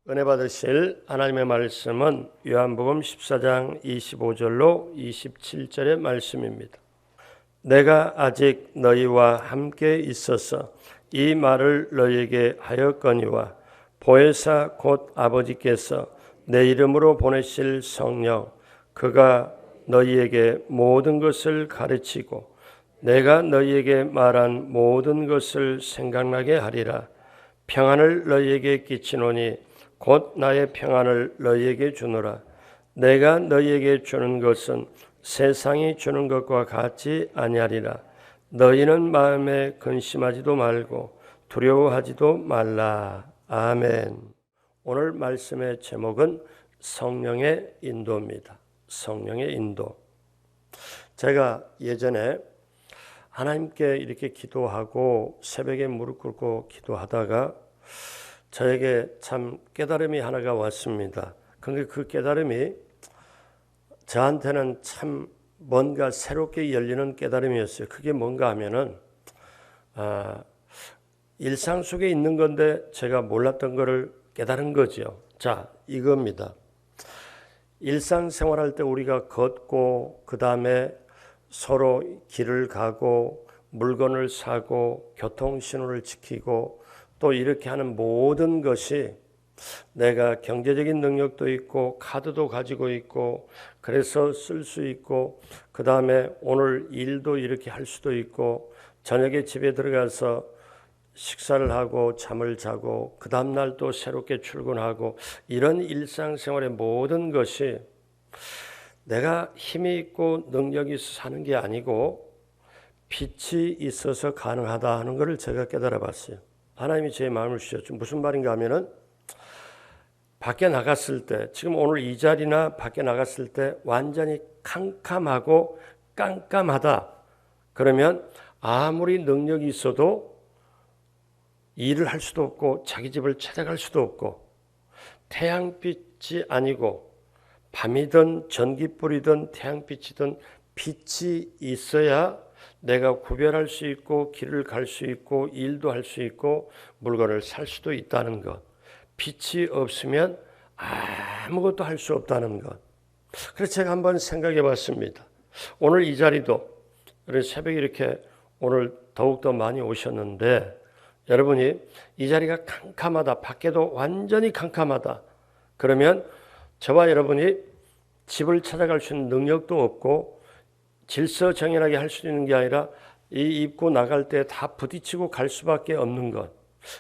은혜 받으실 하나님의 말씀은 요한복음 14장 25절로 27절의 말씀입니다. 내가 아직 너희와 함께 있어서 이 말을 너희에게 하였거니와 보혜사 곧 아버지께서 내 이름으로 보내실 성령 그가 너희에게 모든 것을 가르치고 내가 너희에게 말한 모든 것을 생각나게 하리라. 평안을 너희에게 끼치노니 곧 나의 평안을 너희에게 주노라. 내가 너희에게 주는 것은 세상이 주는 것과 같지 아니하리라. 너희는 마음에 근심하지도 말고 두려워하지도 말라. 아멘. 오늘 말씀의 제목은 성령의 인도입니다. 성령의 인도. 제가 예전에 하나님께 이렇게 기도하고 새벽에 무릎 꿇고 기도하다가 저에게 참 깨달음이 하나가 왔습니다. 그런데 그 깨달음이 저한테는 참 뭔가 새롭게 열리는 깨달음이었어요. 그게 뭔가 하면은 일상 속에 있는 건데 제가 몰랐던 거를 깨달은 거죠. 자, 이겁니다. 일상생활할 때 우리가 걷고 그 다음에 서로 길을 가고 물건을 사고 교통신호를 지키고 또 이렇게 하는 모든 것이 내가 경제적인 능력도 있고 카드도 가지고 있고 그래서 쓸 수 있고 그 다음에 오늘 일도 이렇게 할 수도 있고 저녁에 집에 들어가서 식사를 하고 잠을 자고 그 다음날 또 새롭게 출근하고 이런 일상생활의 모든 것이 내가 힘이 있고 능력이 있어서 사는 게 아니고 빛이 있어서 가능하다 하는 것을 제가 깨달아 봤어요. 하나님이 제 마음을 주셨죠. 무슨 말인가 하면은 밖에 나갔을 때 지금 오늘 이 자리나 밖에 나갔을 때 완전히 캄캄하고 깜깜하다. 그러면 아무리 능력이 있어도 일을 할 수도 없고 자기 집을 찾아갈 수도 없고 태양빛이 아니고 밤이든 전기불이든 태양빛이든 빛이 있어야 내가 구별할 수 있고 길을 갈 수 있고 일도 할 수 있고 물건을 살 수도 있다는 것. 빛이 없으면 아무것도 할 수 없다는 것. 그래서 제가 한번 생각해 봤습니다. 오늘 이 자리도 새벽에 이렇게 오늘 더욱더 많이 오셨는데 여러분이 이 자리가 캄캄하다. 밖에도 완전히 캄캄하다. 그러면 저와 여러분이 집을 찾아갈 수 있는 능력도 없고 질서정연하게 할 수 있는 게 아니라 이 입고 나갈 때 다 부딪히고 갈 수밖에 없는 것.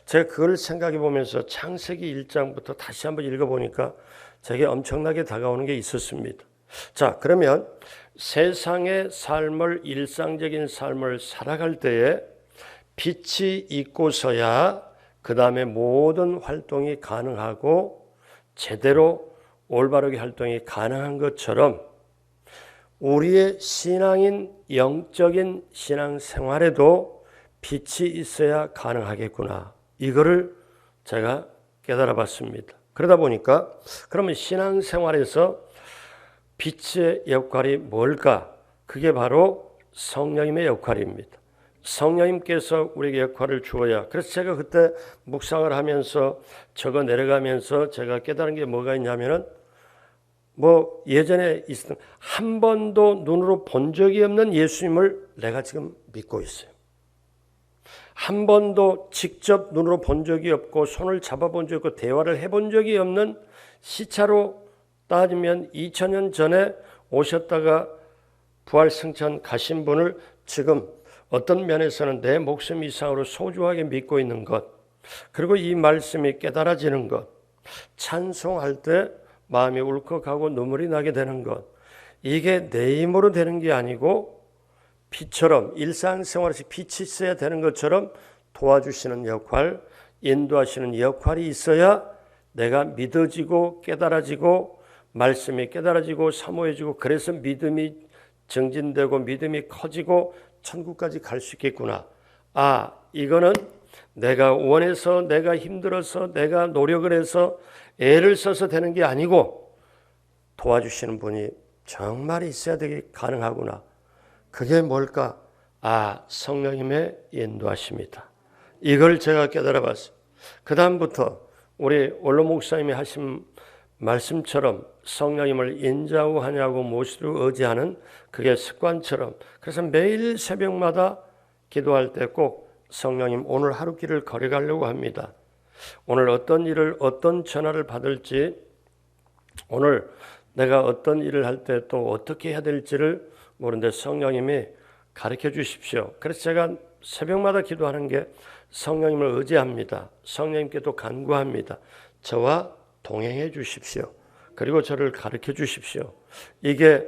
제가 그걸 생각해 보면서 창세기 1장부터 다시 한번 읽어보니까 제게 엄청나게 다가오는 게 있었습니다. 자, 그러면 세상의 삶을 일상적인 삶을 살아갈 때에 빛이 있고서야 그 다음에 모든 활동이 가능하고 제대로 올바르게 활동이 가능한 것처럼 우리의 신앙인 영적인 신앙생활에도 빛이 있어야 가능하겠구나. 이거를 제가 깨달아 봤습니다. 그러다 보니까 그러면 신앙생활에서 빛의 역할이 뭘까? 그게 바로 성령님의 역할입니다. 성령님께서 우리에게 역할을 주어야. 그래서 제가 그때 묵상을 하면서 적어 내려가면서 제가 깨달은 게 뭐가 있냐면은 예전에 있었던 한 번도 눈으로 본 적이 없는 예수님을 내가 지금 믿고 있어요. 한 번도 직접 눈으로 본 적이 없고 손을 잡아본 적이 없고 대화를 해본 적이 없는 시차로 따지면 2000년 전에 오셨다가 부활승천 가신 분을 지금 어떤 면에서는 내 목숨 이상으로 소중하게 믿고 있는 것, 그리고 이 말씀이 깨달아지는 것, 찬송할 때 마음이 울컥하고 눈물이 나게 되는 것, 이게 내 힘으로 되는 게 아니고 빛처럼 일상생활에서 빛이 있어야 되는 것처럼 도와주시는 역할, 인도하시는 역할이 있어야 내가 믿어지고 깨달아지고 말씀이 깨달아지고 사모해지고 그래서 믿음이 정진되고 믿음이 커지고 천국까지 갈 수 있겠구나. 이거는 내가 원해서 내가 힘들어서 내가 노력을 해서 애를 써서 되는 게 아니고 도와주시는 분이 정말 있어야 되게 가능하구나. 그게 뭘까? 성령님의 인도하심이다. 이걸 제가 깨달아 봤어요. 그 다음부터 우리 원로 목사님이 하신 말씀처럼 성령님을 인자하냐고 무엇으로 의지하는 그게 습관처럼, 그래서 매일 새벽마다 기도할 때 꼭 성령님 오늘 하루 길을 걸어가려고 합니다. 오늘 어떤 일을, 어떤 전화를 받을지, 오늘 내가 어떤 일을 할 때 또 어떻게 해야 될지를 모르는데 성령님이 가르쳐 주십시오. 그래서 제가 새벽마다 기도하는 게 성령님을 의지합니다. 성령님께 또 간구합니다. 저와 동행해 주십시오. 그리고 저를 가르쳐 주십시오. 이게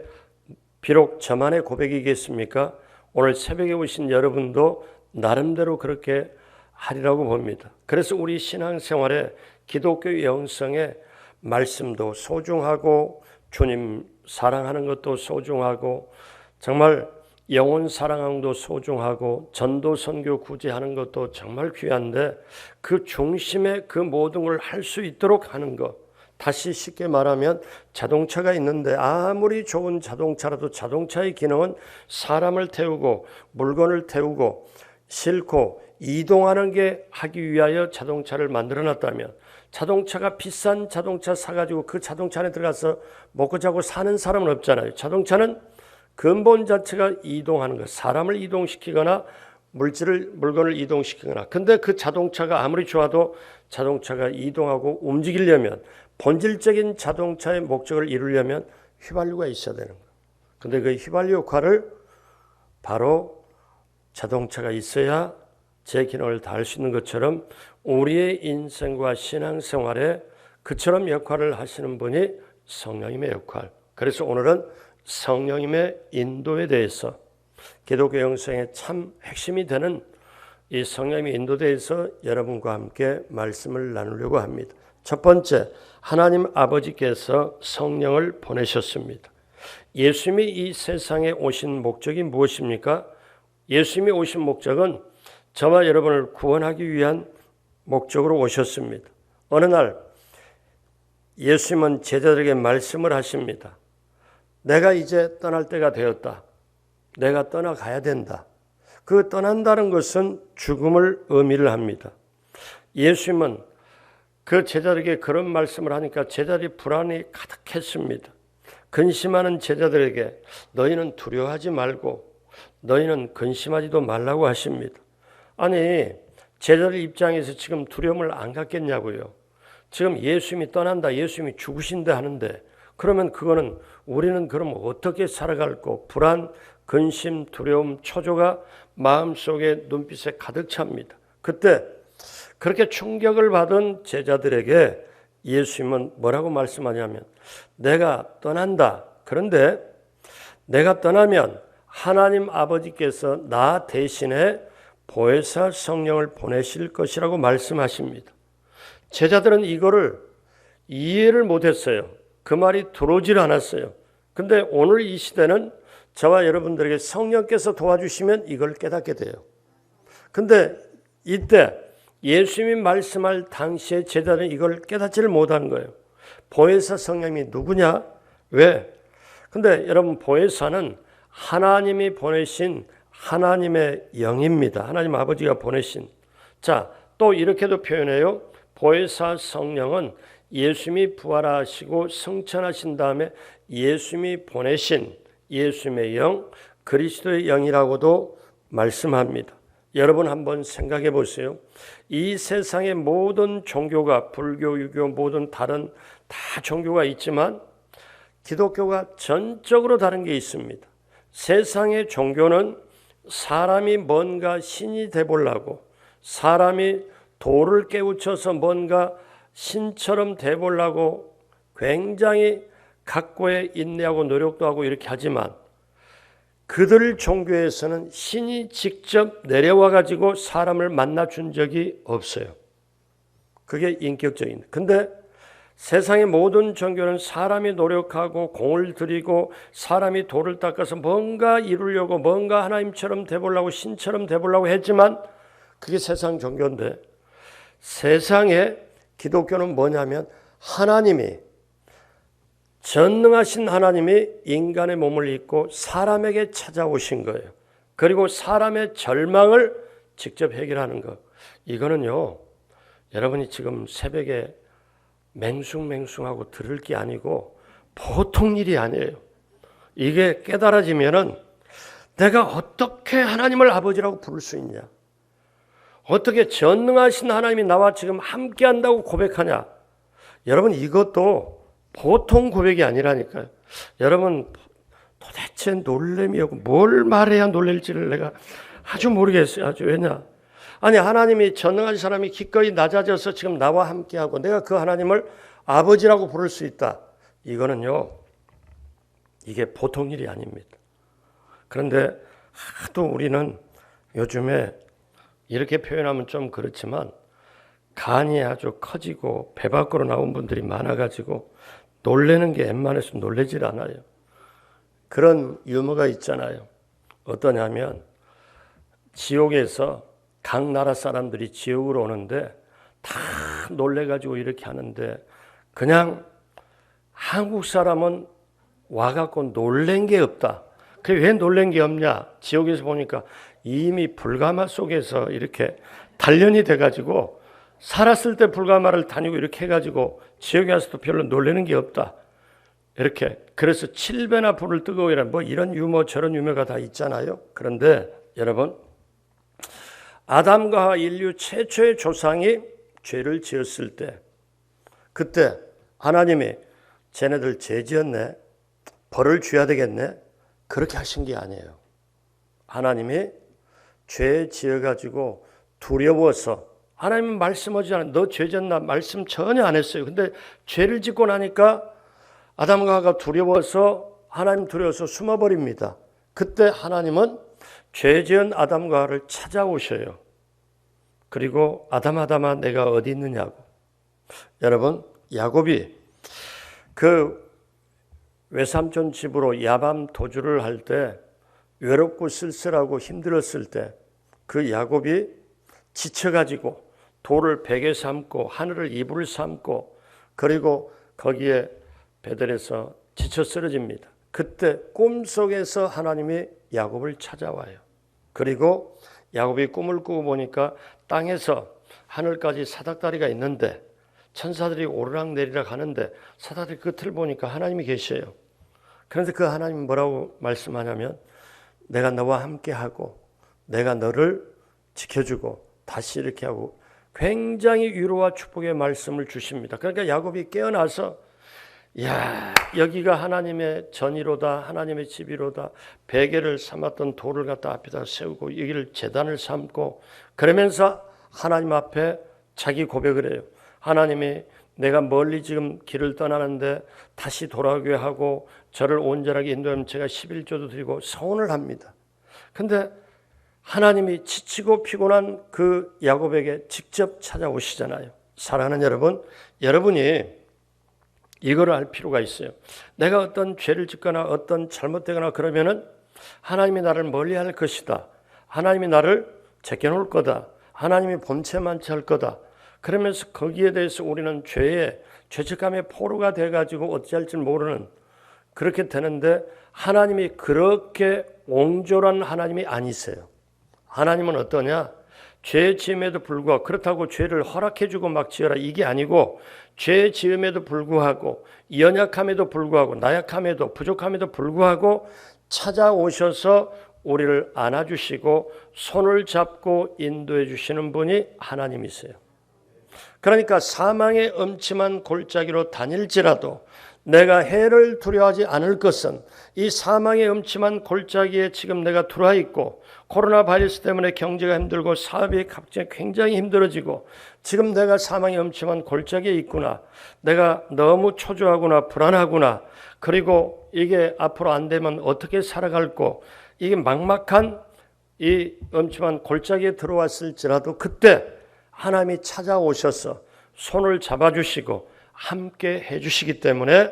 비록 저만의 고백이겠습니까? 오늘 새벽에 오신 여러분도 나름대로 그렇게 하리라고 봅니다. 그래서 우리 신앙생활에 기독교 영성의 말씀도 소중하고 주님 사랑하는 것도 소중하고 정말 영혼 사랑함도 소중하고 전도 선교 구제하는 것도 정말 귀한데 그 중심에 그 모든 걸 할 수 있도록 하는 것. 다시 쉽게 말하면 자동차가 있는데 아무리 좋은 자동차라도 자동차의 기능은 사람을 태우고 물건을 태우고 싣고 이동하는 게 하기 위하여 자동차를 만들어 놨다면, 자동차가 비싼 자동차 사가지고 그 자동차 안에 들어가서 먹고 자고 사는 사람은 없잖아요. 자동차는 근본 자체가 이동하는 것, 사람을 이동시키거나 물건을 이동시키거나. 근데 그 자동차가 아무리 좋아도 자동차가 이동하고 움직이려면, 본질적인 자동차의 목적을 이루려면 휘발유가 있어야 되는 거예요. 근데 그 휘발유 역할을 바로 자동차가 있어야 제 기능을 다할 수 있는 것처럼 우리의 인생과 신앙생활에 그처럼 역할을 하시는 분이 성령님의 역할. 그래서 오늘은 성령님의 인도에 대해서, 기독교 영성의 참 핵심이 되는 이 성령님의 인도에 대해서 여러분과 함께 말씀을 나누려고 합니다. 첫 번째, 하나님 아버지께서 성령을 보내셨습니다. 예수님이 이 세상에 오신 목적이 무엇입니까? 예수님이 오신 목적은 저와 여러분을 구원하기 위한 목적으로 오셨습니다. 어느 날 예수님은 제자들에게 말씀을 하십니다. 내가 이제 떠날 때가 되었다. 내가 떠나가야 된다. 그 떠난다는 것은 죽음을 의미를 합니다. 예수님은 그 제자들에게 그런 말씀을 하니까 제자들이 불안이 가득했습니다. 근심하는 제자들에게 너희는 두려워하지 말고 너희는 근심하지도 말라고 하십니다. 아니, 제자들 입장에서 지금 두려움을 안 갖겠냐고요. 지금 예수님이 떠난다, 예수님이 죽으신다 하는데, 그러면 그거는 우리는 그럼 어떻게 살아갈고, 불안, 근심, 두려움, 초조가 마음속에 눈빛에 가득 찹니다. 그때 그렇게 충격을 받은 제자들에게 예수님은 뭐라고 말씀하냐면, 내가 떠난다. 그런데 내가 떠나면 하나님 아버지께서 나 대신에 보혜사 성령을 보내실 것이라고 말씀하십니다. 제자들은 이거를 이해를 못했어요. 그 말이 들어오질 않았어요. 근데 오늘 이 시대는 저와 여러분들에게 성령께서 도와주시면 이걸 깨닫게 돼요. 근데 이때 예수님이 말씀할 당시에 제자들은 이걸 깨닫지를 못한 거예요. 보혜사 성령이 누구냐? 왜? 근데 여러분, 보혜사는 하나님이 보내신 하나님의 영입니다. 하나님 아버지가 보내신. 자, 또 이렇게도 표현해요. 보혜사 성령은 예수님이 부활하시고 승천하신 다음에 예수님이 보내신 예수님의 영, 그리스도의 영이라고도 말씀합니다. 여러분 한번 생각해 보세요. 이 세상의 모든 종교가, 불교, 유교, 모든 다른 다 종교가 있지만 기독교가 전적으로 다른 게 있습니다. 세상의 종교는 사람이 뭔가 신이 돼보려고, 사람이 도를 깨우쳐서 뭔가 신처럼 돼보려고 굉장히 각고의 인내하고 노력도 하고 이렇게 하지만, 그들 종교에서는 신이 직접 내려와 가지고 사람을 만나 준 적이 없어요. 그게 인격적인. 근데 세상의 모든 종교는 사람이 노력하고 공을 들이고 사람이 돌을 닦아서 뭔가 이루려고, 뭔가 하나님처럼 돼보려고, 신처럼 돼보려고 했지만 그게 세상 종교인데, 세상의 기독교는 뭐냐면 하나님이, 전능하신 하나님이 인간의 몸을 입고 사람에게 찾아오신 거예요. 그리고 사람의 절망을 직접 해결하는 것. 이거는요, 여러분이 지금 새벽에 맹숭맹숭하고 들을 게 아니고 보통 일이 아니에요. 이게 깨달아지면은 내가 어떻게 하나님을 아버지라고 부를 수 있냐? 어떻게 전능하신 하나님이 나와 지금 함께 한다고 고백하냐? 여러분, 이것도 보통 고백이 아니라니까요. 여러분, 도대체 놀램이 없고 뭘 말해야 놀랄지를 내가 아주 모르겠어요. 아주. 왜냐? 아니, 하나님이 전능하신 사람이 기꺼이 낮아져서 지금 나와 함께하고 내가 그 하나님을 아버지라고 부를 수 있다. 이거는요, 이게 보통 일이 아닙니다. 그런데 하도 우리는 요즘에 이렇게 표현하면 좀 그렇지만 간이 아주 커지고 배 밖으로 나온 분들이 많아가지고 놀래는 게 웬만해서 놀래질 않아요. 그런 유머가 있잖아요. 어떠냐면 지옥에서 각 나라 사람들이 지옥으로 오는데 다 놀래가지고 이렇게 하는데 그냥 한국 사람은 와갖고 놀란 게 없다. 그게 왜 놀란 게 없냐? 지옥에서 보니까 이미 불가마 속에서 이렇게 단련이 돼가지고 살았을 때 불가마를 다니고 이렇게 해가지고 지옥에 와서도 별로 놀라는 게 없다. 이렇게. 그래서 7배나 불을 뜨거워이라 뭐 이런 유머 저런 유머가 다 있잖아요. 그런데 여러분, 아담과 하와 인류 최초의 조상이 죄를 지었을 때 그때 하나님이 쟤네들 죄 지었네, 벌을 줘야 되겠네, 그렇게 하신 게 아니에요. 하나님이 죄 지어가지고 두려워서, 하나님은 말씀하지 않아요. 너 죄 졌나? 말씀 전혀 안 했어요. 근데 죄를 짓고 나니까 아담과 하와가 두려워서, 하나님 두려워서 숨어버립니다. 그때 하나님은 죄 지은 아담과 하와를 찾아오셔요. 그리고 아담아 내가 어디 있느냐고. 여러분, 야곱이 그 외삼촌 집으로 야밤 도주를 할 때 외롭고 쓸쓸하고 힘들었을 때 그 야곱이 지쳐가지고 돌을 베개 삼고 하늘을 이불을 삼고 그리고 거기에 베들에서 지쳐 쓰러집니다. 그때 꿈속에서 하나님이 야곱을 찾아와요. 그리고 야곱이 꿈을 꾸고 보니까 땅에서 하늘까지 사닥다리가 있는데 천사들이 오르락내리락 하는데 사닥다리 끝을 보니까 하나님이 계셔요. 그런데 그 하나님이 뭐라고 말씀하냐면 내가 너와 함께하고 내가 너를 지켜주고 다시 이렇게 하고 굉장히 위로와 축복의 말씀을 주십니다. 그러니까 야곱이 깨어나서 야, 여기가 하나님의 전이로다, 하나님의 집이로다, 베개를 삼았던 돌을 갖다 앞에다 세우고 여기를 제단을 삼고 그러면서 하나님 앞에 자기 고백을 해요. 하나님이 내가 멀리 지금 길을 떠나는데 다시 돌아오게 하고 저를 온전하게 인도하면 제가 11조도 드리고 서원을 합니다. 그런데 하나님이 지치고 피곤한 그 야곱에게 직접 찾아오시잖아요. 사랑하는 여러분, 여러분이 이거를 알 필요가 있어요. 내가 어떤 죄를 짓거나 어떤 잘못되거나 그러면은 하나님이 나를 멀리할 것이다. 하나님이 나를 제껴놓을 거다. 하나님이 본체만치 할 거다. 그러면서 거기에 대해서 우리는 죄책감의 포로가 돼가지고 어찌할지 모르는 그렇게 되는데 하나님이 그렇게 옹졸한 하나님이 아니세요. 하나님은 어떠냐? 죄 지음에도 불구하고 그렇다고 죄를 허락해주고 막 지어라 이게 아니고 죄 지음에도 불구하고 연약함에도 불구하고 나약함에도 부족함에도 불구하고 찾아오셔서 우리를 안아주시고 손을 잡고 인도해 주시는 분이 하나님이세요. 그러니까 사망의 음침한 골짜기로 다닐지라도 내가 해를 두려워하지 않을 것은 이 사망의 음침한 골짜기에 지금 내가 들어와 있고 코로나 바이러스 때문에 경제가 힘들고 사업이 갑자기 굉장히 힘들어지고 지금 내가 사망의 음침한 골짜기에 있구나. 내가 너무 초조하구나 불안하구나. 그리고 이게 앞으로 안 되면 어떻게 살아갈고 이게 막막한 이 음침한 골짜기에 들어왔을지라도 그때 하나님이 찾아오셔서 손을 잡아주시고 함께 해주시기 때문에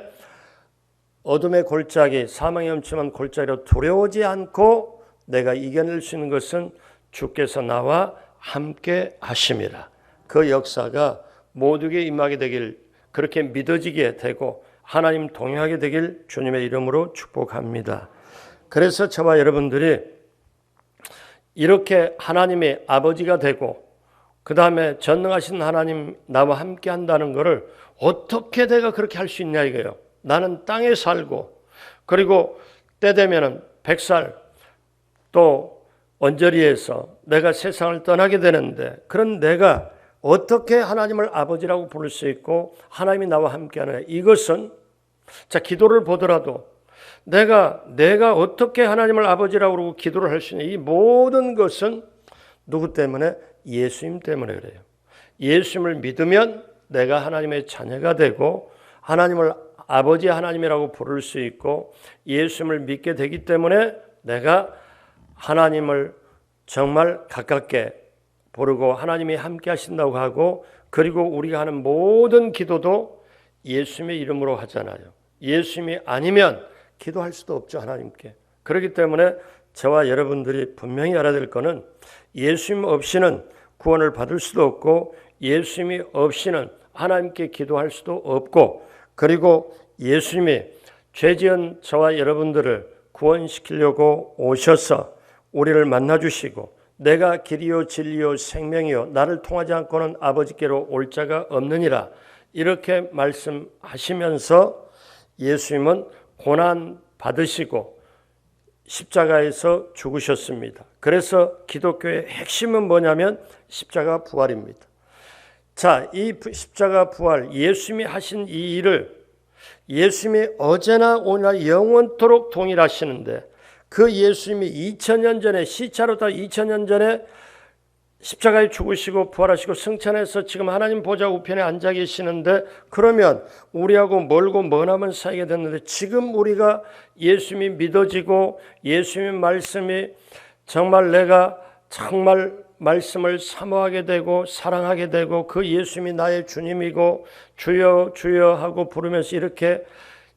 어둠의 골짜기, 사망의 음침한 골짜기로 두려워지 않고 내가 이겨낼 수 있는 것은 주께서 나와 함께 하심이라. 그 역사가 모두에게 임하게 되길 그렇게 믿어지게 되고 하나님 동행하게 되길 주님의 이름으로 축복합니다. 그래서 저와 여러분들이 이렇게 하나님의 아버지가 되고 그 다음에 전능하신 하나님 나와 함께 한다는 것을 어떻게 내가 그렇게 할 수 있냐 이거예요. 나는 땅에 살고 그리고 때 되면은 100살 또 언저리에서 내가 세상을 떠나게 되는데 그런 내가 어떻게 하나님을 아버지라고 부를 수 있고 하나님이 나와 함께하느냐. 이것은 자 기도를 보더라도 내가 어떻게 하나님을 아버지라고 그러고 기도를 할 수 있냐. 이 모든 것은 누구 때문에? 예수님 때문에 그래요. 예수님을 믿으면 내가 하나님의 자녀가 되고 하나님을 아버지 하나님이라고 부를 수 있고 예수님을 믿게 되기 때문에 내가 하나님을 정말 가깝게 부르고 하나님이 함께 하신다고 하고 그리고 우리가 하는 모든 기도도 예수님의 이름으로 하잖아요. 예수님이 아니면 기도할 수도 없죠. 하나님께. 그렇기 때문에 저와 여러분들이 분명히 알아야 될 것은 예수님 없이는 구원을 받을 수도 없고 예수님이 없이는 하나님께 기도할 수도 없고 그리고 예수님이 죄지은 저와 여러분들을 구원시키려고 오셔서 우리를 만나주시고 내가 길이요 진리요 생명이요 나를 통하지 않고는 아버지께로 올 자가 없느니라 이렇게 말씀하시면서 예수님은 고난 받으시고 십자가에서 죽으셨습니다. 그래서 기독교의 핵심은 뭐냐면 십자가 부활입니다. 자, 이 십자가 부활 예수님이 하신 이 일을 예수님이 어제나 오늘나 영원토록 동일하시는데 그 예수님이 2000년 전에 시차로다 2000년 전에 십자가에 죽으시고 부활하시고 승천해서 지금 하나님 보좌 우편에 앉아 계시는데 그러면 우리하고 멀고 머나먼 사이가 됐는데 지금 우리가 예수님이 믿어지고 예수님의 말씀이 정말 내가 정말 말씀을 사모하게 되고 사랑하게 되고 그 예수님이 나의 주님이고 주여 주여 하고 부르면서 이렇게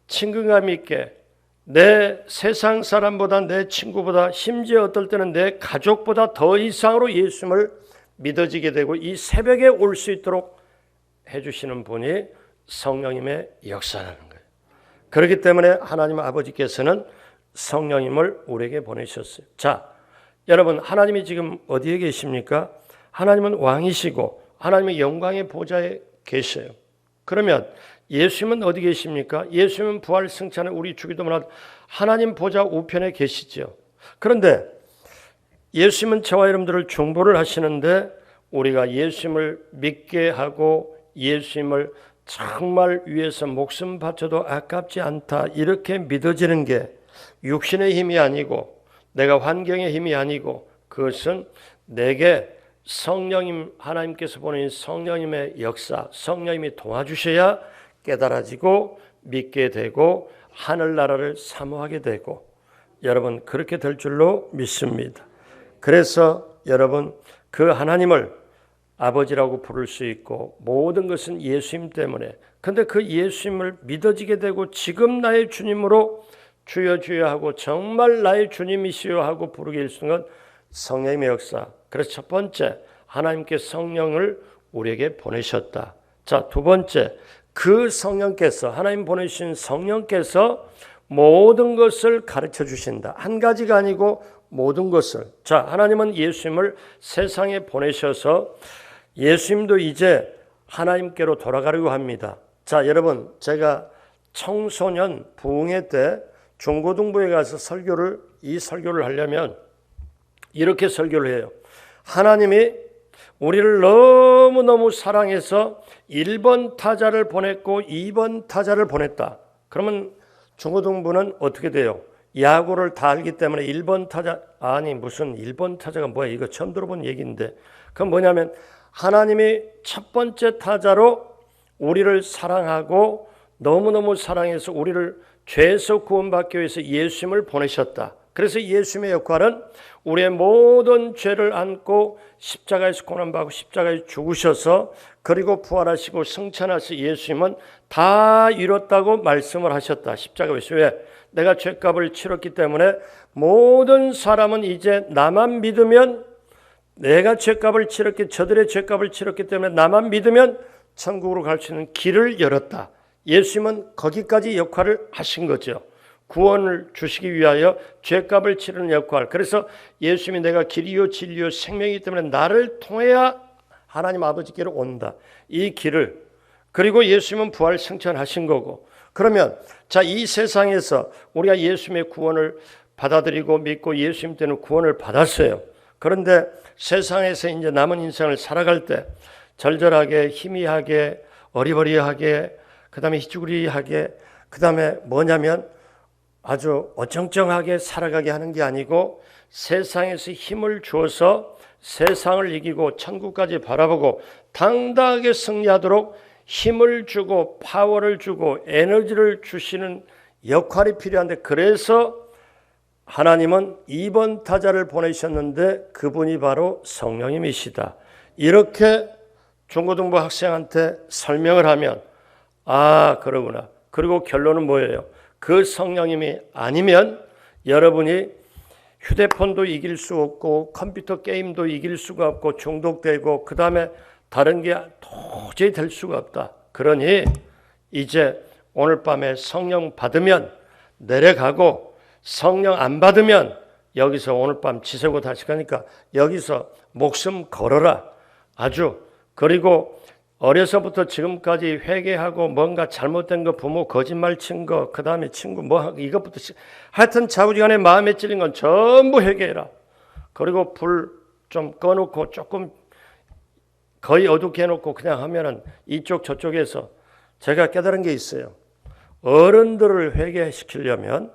친근감 있게 내 세상 사람보다 내 친구보다 심지어 어떨 때는 내 가족보다 더 이상으로 예수님을 믿어지게 되고 이 새벽에 올 수 있도록 해주시는 분이 성령님의 역사라는 거예요. 그렇기 때문에 하나님 아버지께서는 성령님을 우리에게 보내셨어요. 자, 여러분 하나님이 지금 어디에 계십니까? 하나님은 왕이시고 하나님의 영광의 보좌에 계셔요. 그러면 예수님은 어디 계십니까? 예수님은 부활 승천에 우리 주기도문 하나님 보좌 우편에 계시죠. 그런데 예수님은 저와 여러분들을 중보를 하시는데 우리가 예수님을 믿게 하고 예수님을 정말 위해서 목숨 바쳐도 아깝지 않다 이렇게 믿어지는 게 육신의 힘이 아니고 내가 환경의 힘이 아니고 그것은 내게 성령님 하나님께서 보내신 성령님의 역사 성령님이 도와주셔야 깨달아지고 믿게 되고 하늘나라를 사모하게 되고 여러분 그렇게 될 줄로 믿습니다. 그래서 여러분 그 하나님을 아버지라고 부를 수 있고 모든 것은 예수님 때문에 근데 그 예수님을 믿어지게 되고 지금 나의 주님으로 주여 주여 하고 정말 나의 주님이시여 하고 부르게 될 수 있는 건 성령님의 역사. 그래서 첫 번째 하나님께 성령을 우리에게 보내셨다. 자, 두 번째 그 성령께서 하나님 보내신 성령께서 모든 것을 가르쳐 주신다. 한 가지가 아니고 모든 것을. 자, 하나님은 예수님을 세상에 보내셔서 예수님도 이제 하나님께로 돌아가려고 합니다. 자, 여러분 제가 청소년 부흥회 때 중고등부에 가서 이 설교를 하려면 이렇게 설교를 해요. 하나님이 우리를 너무너무 사랑해서 1번 타자를 보냈고 2번 타자를 보냈다. 그러면 중고등부는 어떻게 돼요? 야구를 다 알기 때문에 1번 타자 아니 무슨 1번 타자가 뭐야 이거 처음 들어본 얘기인데 그건 뭐냐면 하나님이 첫 번째 타자로 우리를 사랑하고 너무너무 사랑해서 우리를 죄에서 구원받기 위해서 예수님을 보내셨다. 그래서 예수님의 역할은 우리의 모든 죄를 안고 십자가에서 고난받고 십자가에 죽으셔서 그리고 부활하시고 승천하신 예수님은 다 이뤘다고 말씀을 하셨다. 십자가에서 왜? 내가 죄값을 치렀기 때문에 모든 사람은 이제 나만 믿으면 내가 죄값을 치렀기 저들의 죄값을 치렀기 때문에 나만 믿으면 천국으로 갈 수 있는 길을 열었다. 예수님은 거기까지 역할을 하신 거죠. 구원을 주시기 위하여 죄값을 치르는 역할. 그래서 예수님이 내가 길이요 진리요 생명이기 때문에 나를 통해야 하나님 아버지께로 온다. 이 길을, 그리고 예수님은 부활 승천하신 거고, 그러면 자, 이 세상에서 우리가 예수님의 구원을 받아들이고 믿고 예수님 때는 구원을 받았어요. 그런데 세상에서 이제 남은 인생을 살아갈 때 절절하게, 희미하게, 어리버리하게, 그 다음에 희죽으리하게, 그 다음에 뭐냐면 아주 어정쩡하게 살아가게 하는 게 아니고 세상에서 힘을 주어서 세상을 이기고 천국까지 바라보고 당당하게 승리하도록 힘을 주고 파워를 주고 에너지를 주시는 역할이 필요한데, 그래서 하나님은 2번 타자를 보내셨는데 그분이 바로 성령님이시다. 이렇게 중고등부 학생한테 설명을 하면 아, 그러구나. 그리고 결론은 뭐예요? 그 성령님이 아니면 여러분이 휴대폰도 이길 수 없고 컴퓨터 게임도 이길 수가 없고 중독되고 그 다음에 다른 게 도저히 될 수가 없다. 그러니 이제 오늘 밤에 성령 받으면 내려가고, 성령 안 받으면 여기서 오늘 밤 지새고 다시 가니까 여기서 목숨 걸어라. 아주. 그리고 어려서부터 지금까지 회개하고 뭔가 잘못된 거, 부모 거짓말 친 거, 그 다음에 친구 뭐 이것부터 하여튼 자부지간에 마음에 찔린 건 전부 회개해라. 그리고 불 좀 꺼놓고 조금 거의 어둡게 해놓고 그냥 하면은 이쪽 저쪽에서 제가 깨달은 게 있어요. 어른들을 회개시키려면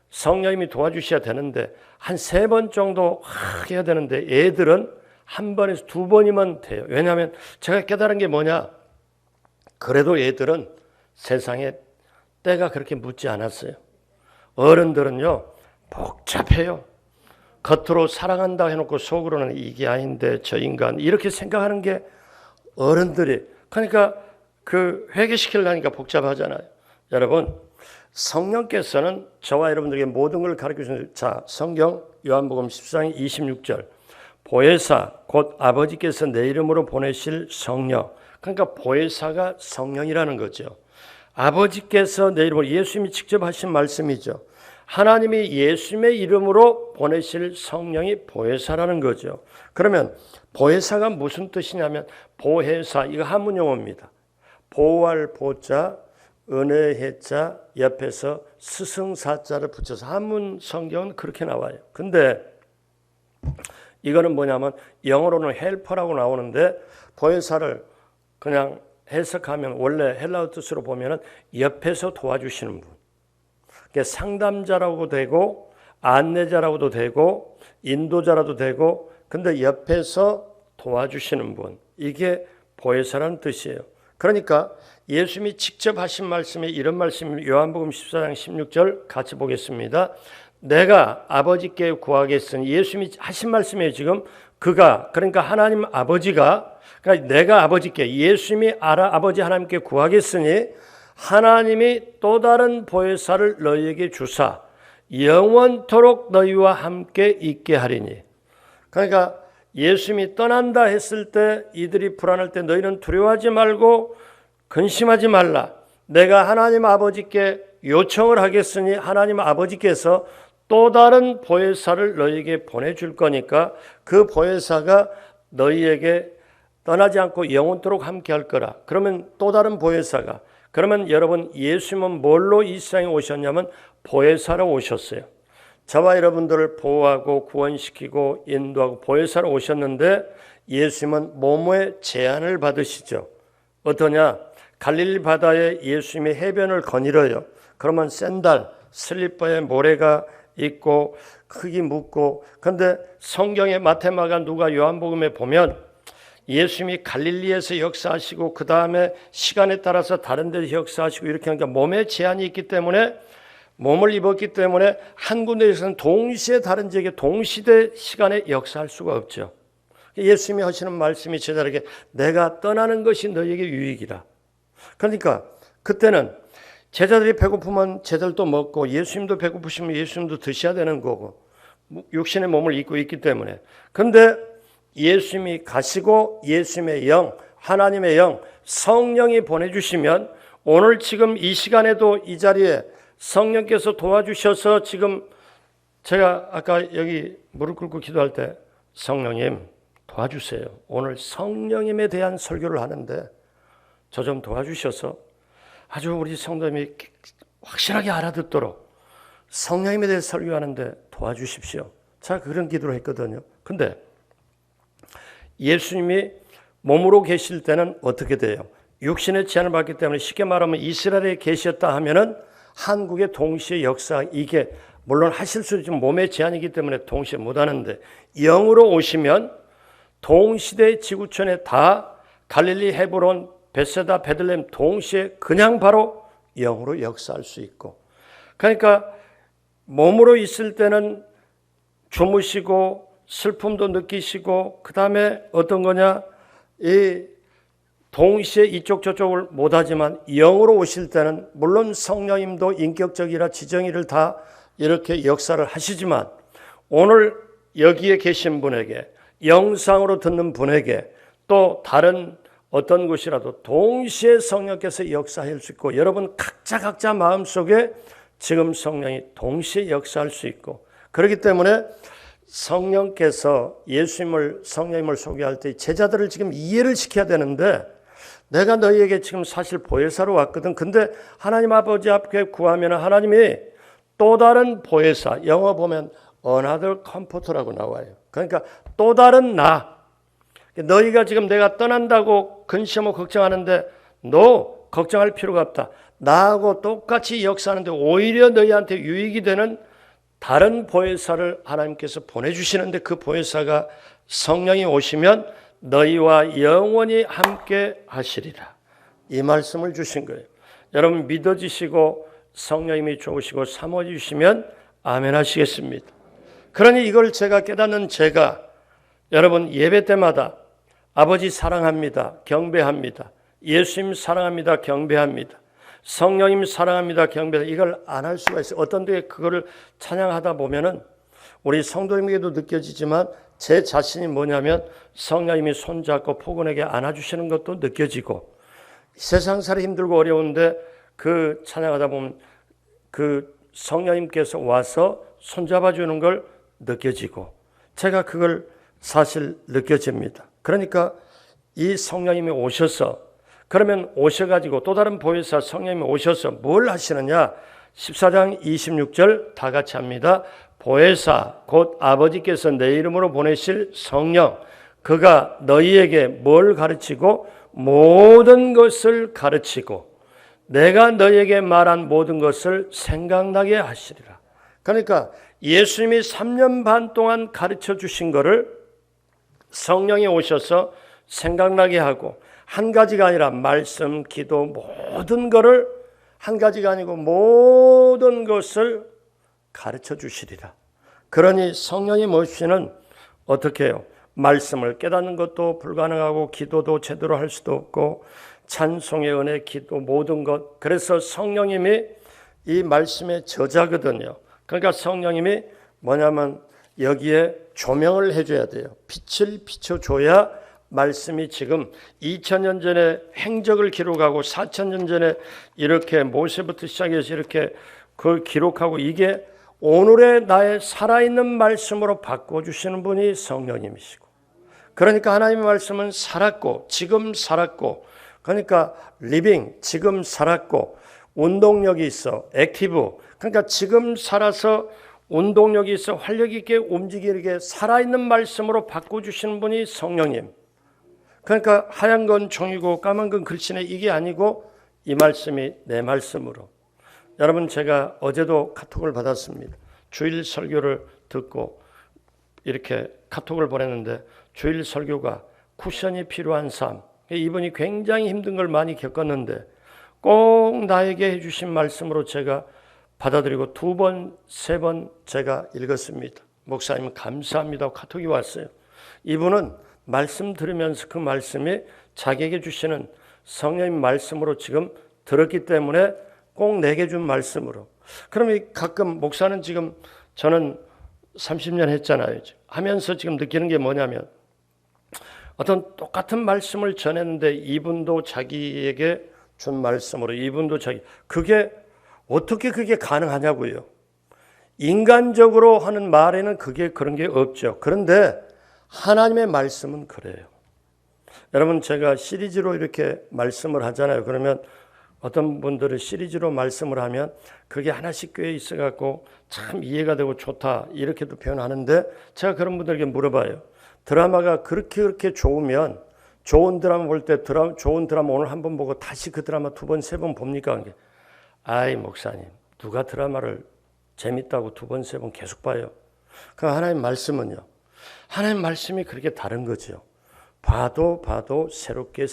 성령님이 도와주셔야 되는데 한 3번 정도 해야 되는데 애들은 1번에서 2번이면 돼요. 왜냐하면 제가 깨달은 게 뭐냐, 그래도 애들은 세상에 때가 그렇게 묻지 않았어요. 어른들은요 복잡해요. 겉으로 사랑한다 해놓고 속으로는 이게 아닌데 저 인간, 이렇게 생각하는 게 어른들이. 그러니까 그 회개시키려니까 복잡하잖아요. 여러분, 성령께서는 저와 여러분들에게 모든 걸 가르쳐 주시는, 자, 성경 요한복음 14장 26절, 보혜사 곧 아버지께서 내 이름으로 보내실 성령. 그러니까 보혜사가 성령이라는 거죠. 아버지께서 내 이름으로, 예수님이 직접 하신 말씀이죠. 하나님이 예수님의 이름으로 보내실 성령이 보혜사라는 거죠. 그러면 보혜사가 무슨 뜻이냐면, 보혜사, 이거 한문 용어입니다. 보호할 보자, 은혜의 해자, 옆에서 스승사자를 붙여서 한문 성경은 그렇게 나와요. 근데 이거는 뭐냐면 영어로는 헬퍼라고 나오는데, 보혜사를 그냥 해석하면 원래 헬라어 뜻으로 보면은 옆에서 도와주시는 분. 그러니까 상담자라고 되고 안내자라고도 되고 인도자라도 되고, 근데 옆에서 도와주시는 분, 이게 보혜사라는 뜻이에요. 그러니까 예수님이 직접 하신 말씀에 이런 말씀이 요한복음 14장 16절 같이 보겠습니다. 내가 아버지께 구하겠으니, 예수님이 하신 말씀이에요. 지금 그가, 그러니까 하나님 아버지가, 그러니까 내가 아버지께, 예수님이 아버지 하나님께 구하겠으니 하나님이 또 다른 보혜사를 너희에게 주사 영원토록 너희와 함께 있게 하리니. 그러니까 예수님이 떠난다 했을 때 이들이 불안할 때 너희는 두려워하지 말고 근심하지 말라. 내가 하나님 아버지께 요청을 하겠으니 하나님 아버지께서 또 다른 보혜사를 너희에게 보내줄 거니까 그 보혜사가 너희에게 떠나지 않고 영원토록 함께 할 거라. 그러면 또 다른 보혜사가, 그러면 여러분, 예수님은 뭘로 이 세상에 오셨냐면 보혜사로 오셨어요. 저와 여러분들을 보호하고 구원시키고 인도하고 보혜사로 오셨는데, 예수님은 몸의 제한을 받으시죠. 어떠냐? 갈릴리 바다에 예수님이 해변을 거닐어요. 그러면 샌들, 슬리퍼에 모래가 있고 흙이 묻고, 그런데 성경의 마태마가 누가 요한복음에 보면 예수님이 갈릴리에서 역사하시고 그 다음에 시간에 따라서 다른 데서 역사하시고 이렇게 하니까 몸에 제한이 있기 때문에, 몸을 입었기 때문에 한 군데에서는 동시에 다른 지역에 동시대 시간에 역사할 수가 없죠. 예수님이 하시는 말씀이 제자에게 내가 떠나는 것이 너희에게 유익이라. 그러니까 그때는 제자들이 배고프면 제자들도 먹고 예수님도 배고프시면 예수님도 드셔야 되는 거고, 육신의 몸을 입고 있기 때문에. 그런데 예수님이 가시고 예수님의 영, 하나님의 영, 성령이 보내주시면 오늘 지금 이 시간에도 이 자리에 성령께서 도와주셔서 지금 제가 아까 여기 무릎 꿇고 기도할 때 성령님 도와주세요. 오늘 성령님에 대한 설교를 하는데 저 좀 도와주셔서 아주 우리 성도님이 확실하게 알아듣도록 성령님에 대해 설교하는데 도와주십시오. 제가 그런 기도를 했거든요. 근데 예수님이 몸으로 계실 때는 어떻게 돼요? 육신의 제한을 받기 때문에 쉽게 말하면 이스라엘에 계셨다 하면은 한국의 동시에 역사 이게 물론 하실 수 있지만 몸의 제한이기 때문에 동시에 못하는데 영으로 오시면 동시대 지구촌에 다 갈릴리, 헤브론, 베세다, 베들레헴 동시에 그냥 바로 영으로 역사할 수 있고 그러니까 몸으로 있을 때는 주무시고 슬픔도 느끼시고 그 다음에 어떤 거냐 이 동시에 이쪽 저쪽을 못하지만 영으로 오실 때는 물론 성령님도 인격적이라 지정의를 다 이렇게 역사를 하시지만 오늘 여기에 계신 분에게 영상으로 듣는 분에게 또 다른 어떤 곳이라도 동시에 성령께서 역사할 수 있고 여러분 각자 마음속에 지금 성령이 동시에 역사할 수 있고 그렇기 때문에 성령께서 성령님을 소개할 때 제자들을 지금 이해를 시켜야 되는데 내가 너희에게 지금 사실 보혜사로 왔거든. 근데 하나님 아버지 앞에 구하면 하나님이 또 다른 보혜사, 영어 보면 another comforter라고 나와요. 그러니까 또 다른 나. 너희가 지금 내가 떠난다고 근심하고 걱정하는데 너 걱정할 필요가 없다. 나하고 똑같이 역사하는데 오히려 너희한테 유익이 되는 다른 보혜사를 하나님께서 보내주시는데 그 보혜사가 성령이 오시면 너희와 영원히 함께 하시리라. 이 말씀을 주신 거예요. 여러분 믿어지시고 성령님이 좋으시고 삼워주시면 아멘 하시겠습니다. 그러니 이걸 제가 깨닫는 제가 여러분 예배 때마다 아버지 사랑합니다. 경배합니다. 예수님 사랑합니다. 경배합니다. 성령님 사랑합니다. 경배합니다. 이걸 안 할 수가 있어요. 어떤 데에 그거를 찬양하다 보면은 우리 성도님에게도 느껴지지만 제 자신이 뭐냐면 성령님이 손잡고 포근하게 안아주시는 것도 느껴지고 세상살이 힘들고 어려운데 그 찬양하다 보면 그 성령님께서 와서 손잡아 주는 걸 느껴지고 제가 그걸 사실 느껴집니다. 그러니까 이 성령님이 오셔서 그러면 오셔가지고 또 다른 보혜사 성령님이 오셔서 뭘 하시느냐 14장 26절 다 같이 합니다. 보혜사 곧 아버지께서 내 이름으로 보내실 성령 그가 너희에게 뭘 가르치고 모든 것을 가르치고 내가 너희에게 말한 모든 것을 생각나게 하시리라. 그러니까 예수님이 3년 반 동안 가르쳐 주신 것을 성령이 오셔서 생각나게 하고 한 가지가 아니라 말씀, 기도 모든 것을 한 가지가 아니고 모든 것을 가르쳐 주시리라. 그러니 성령이 모시는 어떻게 해요? 말씀을 깨닫는 것도 불가능하고 기도도 제대로 할 수도 없고 찬송의 은혜, 기도 모든 것. 그래서 성령님이 이 말씀의 저자거든요. 그러니까 성령님이 뭐냐면 여기에 조명을 해줘야 돼요. 빛을 비춰줘야 말씀이 지금 2000년 전에 행적을 기록하고 4000년 전에 이렇게 모세부터 시작해서 이렇게 그걸 기록하고 이게 오늘의 나의 살아있는 말씀으로 바꿔주시는 분이 성령님이시고 그러니까 하나님의 말씀은 살았고 지금 살았고 그러니까 리빙 지금 살았고 운동력이 있어 액티브 그러니까 지금 살아서 운동력이 있어 활력 있게 움직이게 살아있는 말씀으로 바꿔주시는 분이 성령님. 그러니까 하얀 건 종이고 까만 건 글씨네 이게 아니고 이 말씀이 내 말씀으로. 여러분 제가 어제도 카톡을 받았습니다. 주일 설교를 듣고 이렇게 카톡을 보냈는데 주일 설교가 쿠션이 필요한 삶. 이분이 굉장히 힘든 걸 많이 겪었는데 꼭 나에게 해주신 말씀으로 제가 받아들이고 2번, 3번 제가 읽었습니다. 목사님 감사합니다. 카톡이 왔어요. 이분은 말씀 들으면서 그 말씀이 자기에게 주시는 성령님 말씀으로 지금 들었기 때문에 꼭 내게 준 말씀으로. 그러면 가끔 목사는 지금 저는 30년 했잖아요. 하면서 지금 느끼는 게 뭐냐면 어떤 똑같은 말씀을 전했는데 이분도 자기에게 준 말씀으로 이분도 자기 그게 어떻게 그게 가능하냐고요. 인간적으로 하는 말에는 그런 게 없죠. 그런데 하나님의 말씀은 그래요. 여러분, 제가 시리즈로 이렇게 말씀을 하잖아요. 그러면 어떤 분들은 시리즈로 말씀을 하면 그게 하나씩 꽤 있어갖고 참 이해가 되고 좋다 이렇게도 표현하는데, 제가 그런 분들에게 물어봐요. 드라마가 그렇게 좋으면, 좋은 드라마 볼 때 좋은 드라마 오늘 한 번 보고 다시 그 드라마 2번, 3번 봅니까? 아이 목사님, 누가 드라마를 재밌다고 2번, 3번 계속 봐요. 그 하나님 말씀은요, 하나님 말씀이 그렇게 다른 거죠. 봐도 새롭게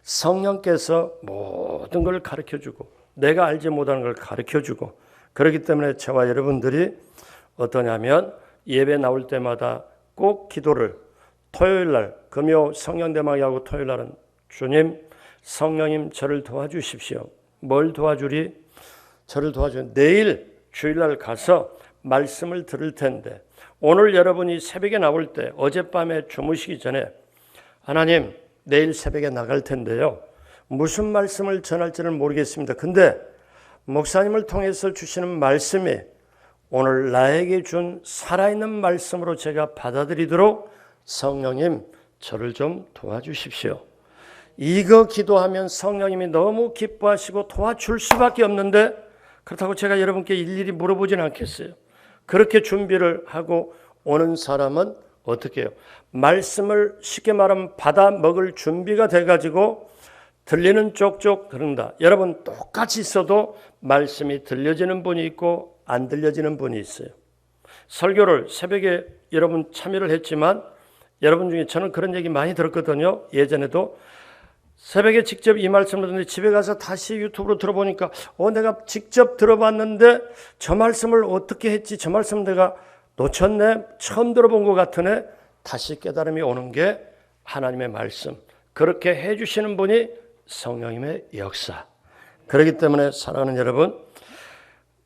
성령께서 모든 걸 가르쳐주고 내가 알지 못하는 걸 가르쳐주고, 그렇기 때문에 저와 여러분들이 어떠냐면 예배 나올 때마다 꼭 기도를, 토요일날 금요 성령대망하고 토요일날은 주님, 성령님 저를 도와주십시오. 뭘 도와주리? 저를 도와주는, 내일 주일날 가서 말씀을 들을 텐데 오늘 여러분이 새벽에 나올 때, 어젯밤에 주무시기 전에 하나님 내일 새벽에 나갈 텐데요, 무슨 말씀을 전할지는 모르겠습니다. 근데 목사님을 통해서 주시는 말씀이 오늘 나에게 준 살아있는 말씀으로 제가 받아들이도록 성령님 저를 좀 도와주십시오. 이거 기도하면 성령님이 너무 기뻐하시고 도와줄 수밖에 없는데, 그렇다고 제가 여러분께 일일이 물어보지는 않겠어요. 그렇게 준비를 하고 오는 사람은 어떻게 해요? 말씀을 쉽게 말하면 받아 먹을 준비가 돼가지고 들리는 쪽쪽 그런다. 여러분 똑같이 있어도 말씀이 들려지는 분이 있고 안 들려지는 분이 있어요. 설교를 새벽에 여러분 참여를 했지만 여러분 중에 저는 그런 얘기 많이 들었거든요. 예전에도 새벽에 직접 이 말씀을 듣는데 집에 가서 다시 유튜브로 들어보니까 내가 직접 들어봤는데 저 말씀을 어떻게 했지? 저 말씀 내가 놓쳤네? 처음 들어본 것 같으네? 다시 깨달음이 오는 게 하나님의 말씀. 그렇게 해주시는 분이 성령님의 역사. 그렇기 때문에 사랑하는 여러분,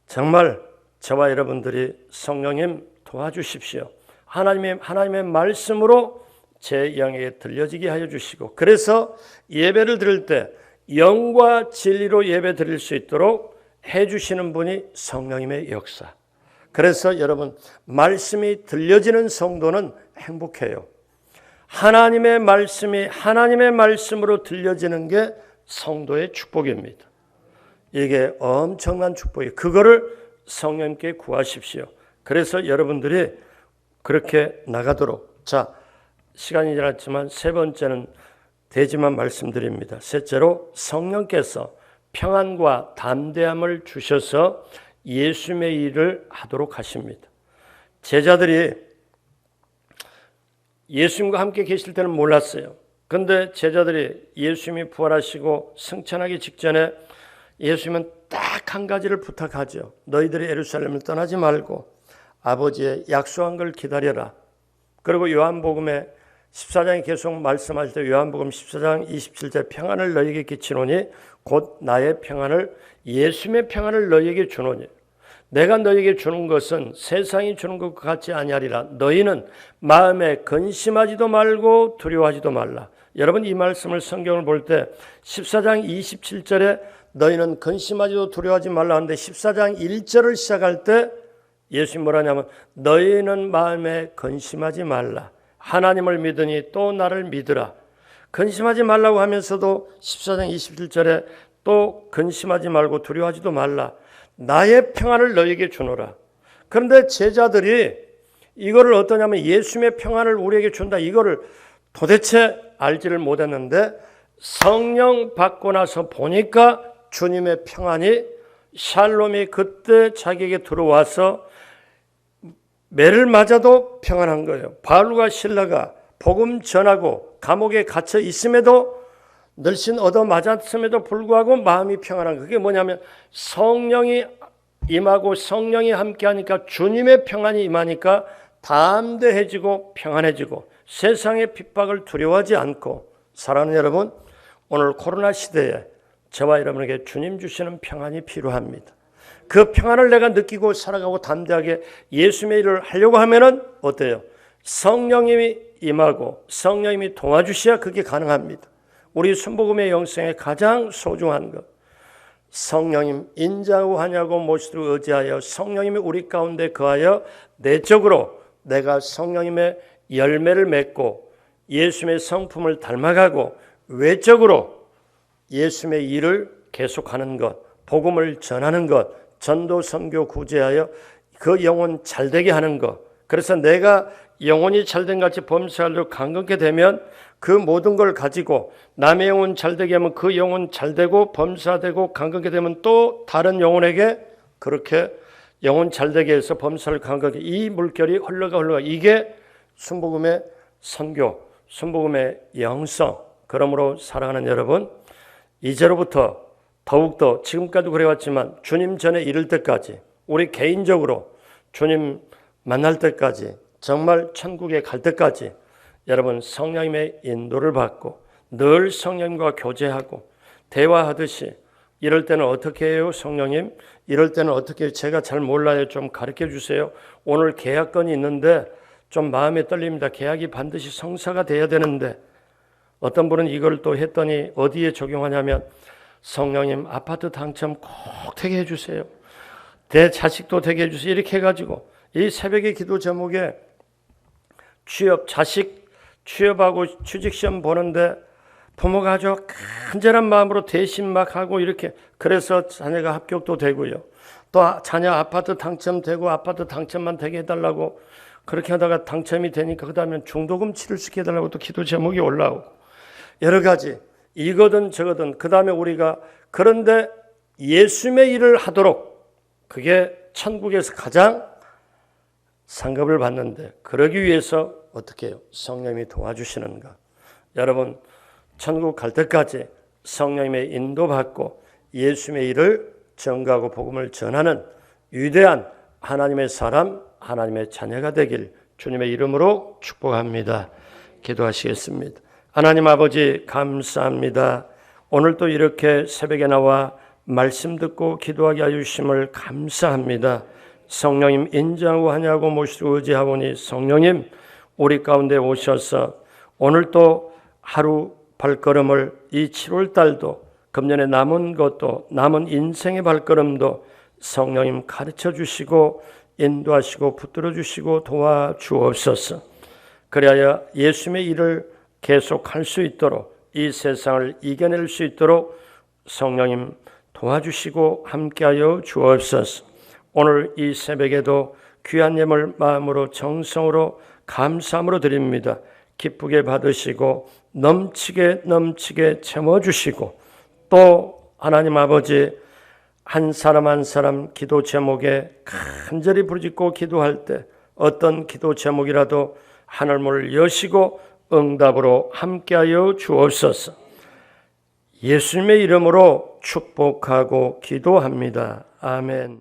정말 저와 여러분들이 성령님 도와주십시오. 하나님의 말씀으로 제 영에 들려지게 하여 주시고, 그래서 예배를 드릴 때 영과 진리로 예배 드릴 수 있도록 해주시는 분이 성령님의 역사. 그래서 여러분, 말씀이 들려지는 성도는 행복해요. 하나님의 말씀이 하나님의 말씀으로 들려지는 게 성도의 축복입니다. 이게 엄청난 축복이에요. 그거를 성령님께 구하십시오. 그래서 여러분들이 그렇게 나가도록. 자, 시간이 지났지만 세 번째는 되지만 말씀드립니다. 셋째로 성령께서 평안과 담대함을 주셔서 예수님의 일을 하도록 하십니다. 제자들이 예수님과 함께 계실 때는 몰랐어요. 그런데 제자들이 예수님이 부활하시고 승천하기 직전에 예수님은 딱 한 가지를 부탁하죠. 너희들이 예루살렘을 떠나지 말고 아버지의 약속한 걸 기다려라. 그리고 요한복음에 14장에 계속 말씀하실 때 요한복음 14장 27절 평안을 너희에게 끼치노니 곧 나의 평안을, 예수님의 평안을 너희에게 주노니, 내가 너희에게 주는 것은 세상이 주는 것과 같지 아니하리라. 너희는 마음에 근심하지도 말고 두려워하지도 말라. 여러분 이 말씀을 성경을 볼 때 14장 27절에 너희는 근심하지도 두려워하지 말라 하는데 14장 1절을 시작할 때 예수님 뭐라냐면 너희는 마음에 근심하지 말라. 하나님을 믿으니 또 나를 믿으라. 근심하지 말라고 하면서도 14장 27절에 또 근심하지 말고 두려워하지도 말라. 나의 평안을 너희에게 주노라. 그런데 제자들이 이거를 어떠냐면 예수님의 평안을 우리에게 준다. 이거를 도대체 알지를 못했는데 성령 받고 나서 보니까 주님의 평안이, 샬롬이 그때 자기에게 들어와서 매를 맞아도 평안한 거예요. 바울과 실라가 복음 전하고 감옥에 갇혀 있음에도 늘씬 얻어 맞았음에도 불구하고 마음이 평안한, 그게 뭐냐면 성령이 임하고 성령이 함께하니까 주님의 평안이 임하니까 담대해지고 평안해지고 세상의 핍박을 두려워하지 않고. 사랑하는 여러분, 오늘 코로나 시대에 저와 여러분에게 주님 주시는 평안이 필요합니다. 그 평안을 내가 느끼고 살아가고 담대하게 예수님의 일을 하려고 하면은 어때요? 성령님이 임하고 성령님이 도와주셔야 그게 가능합니다. 우리 순복음의 영성의 가장 소중한 것, 성령님 인자하고 하냐고 모시도록 의지하여 성령님이 우리 가운데 거하여 내적으로 내가 성령님의 열매를 맺고 예수님의 성품을 닮아가고 외적으로 예수님의 일을 계속하는 것, 복음을 전하는 것, 전도 선교 구제하여 그 영혼 잘되게 하는 것. 그래서 내가 영혼이 잘된 같이 범사하려고 강건케 되면 그 모든 걸 가지고 남의 영혼 잘되게 하면 그 영혼 잘되고 범사되고 강건케 되면 또 다른 영혼에게 그렇게 영혼 잘되게 해서 범사를 강건케, 이 물결이 흘러가 이게 순복음의 선교, 순복음의 영성. 그러므로 사랑하는 여러분, 이제로부터 더욱더 지금까지도 그래왔지만 주님 전에 이를 때까지 우리 개인적으로 주님 만날 때까지 정말 천국에 갈 때까지 여러분 성령님의 인도를 받고 늘 성령님과 교제하고 대화하듯이 이럴 때는 어떻게 해요 성령님? 이럴 때는 어떻게 해요? 제가 잘 몰라요. 좀 가르쳐 주세요. 오늘 계약건이 있는데 좀 마음에 떨립니다. 계약이 반드시 성사가 돼야 되는데 어떤 분은 이걸 또 했더니 어디에 적용하냐면 성령님 아파트 당첨 꼭 되게 해주세요. 내 자식도 되게 해주세요. 이렇게 해가지고 이 새벽의 기도 제목에 자식 취업하고 취직시험 보는데 부모가 아주 간절한 마음으로 대신 막 하고 이렇게 그래서 자녀가 합격도 되고요. 또 자녀 아파트 당첨되고 아파트 당첨만 되게 해달라고 그렇게 하다가 당첨이 되니까 그 다음에 중도금 치료시켜 해달라고 또 기도 제목이 올라오고 여러 가지 이거든 저거든 그 다음에 우리가 그런데 예수님의 일을 하도록 그게 천국에서 가장 상급을 받는데 그러기 위해서 어떻게 해요? 성령님이 도와주시는가. 여러분 천국 갈 때까지 성령님의 인도받고 예수님의 일을 전가하고 복음을 전하는 위대한 하나님의 사람 하나님의 자녀가 되길 주님의 이름으로 축복합니다. 기도하시겠습니다. 하나님 아버지 감사합니다. 오늘도 이렇게 새벽에 나와 말씀 듣고 기도하게 하여 주심을 감사합니다. 성령님 인정하고 하냐고 모시고 의지하오니 성령님 우리 가운데 오셔서 오늘도 하루 발걸음을 이 7월 달도 금년에 남은 것도 남은 인생의 발걸음도 성령님 가르쳐 주시고 인도하시고 붙들어 주시고 도와주옵소서. 그래야 예수님의 일을 계속할 수 있도록 이 세상을 이겨낼 수 있도록 성령님 도와주시고 함께하여 주옵소서. 오늘 이 새벽에도 귀한 예물 마음으로 정성으로 감사함으로 드립니다. 기쁘게 받으시고 넘치게 채워주시고 또 하나님 아버지 한 사람 한 사람 기도 제목에 간절히 부르짖고 기도할 때 어떤 기도 제목이라도 하늘문을 여시고 응답으로 함께하여 주옵소서. 예수님의 이름으로 축복하고 기도합니다. 아멘.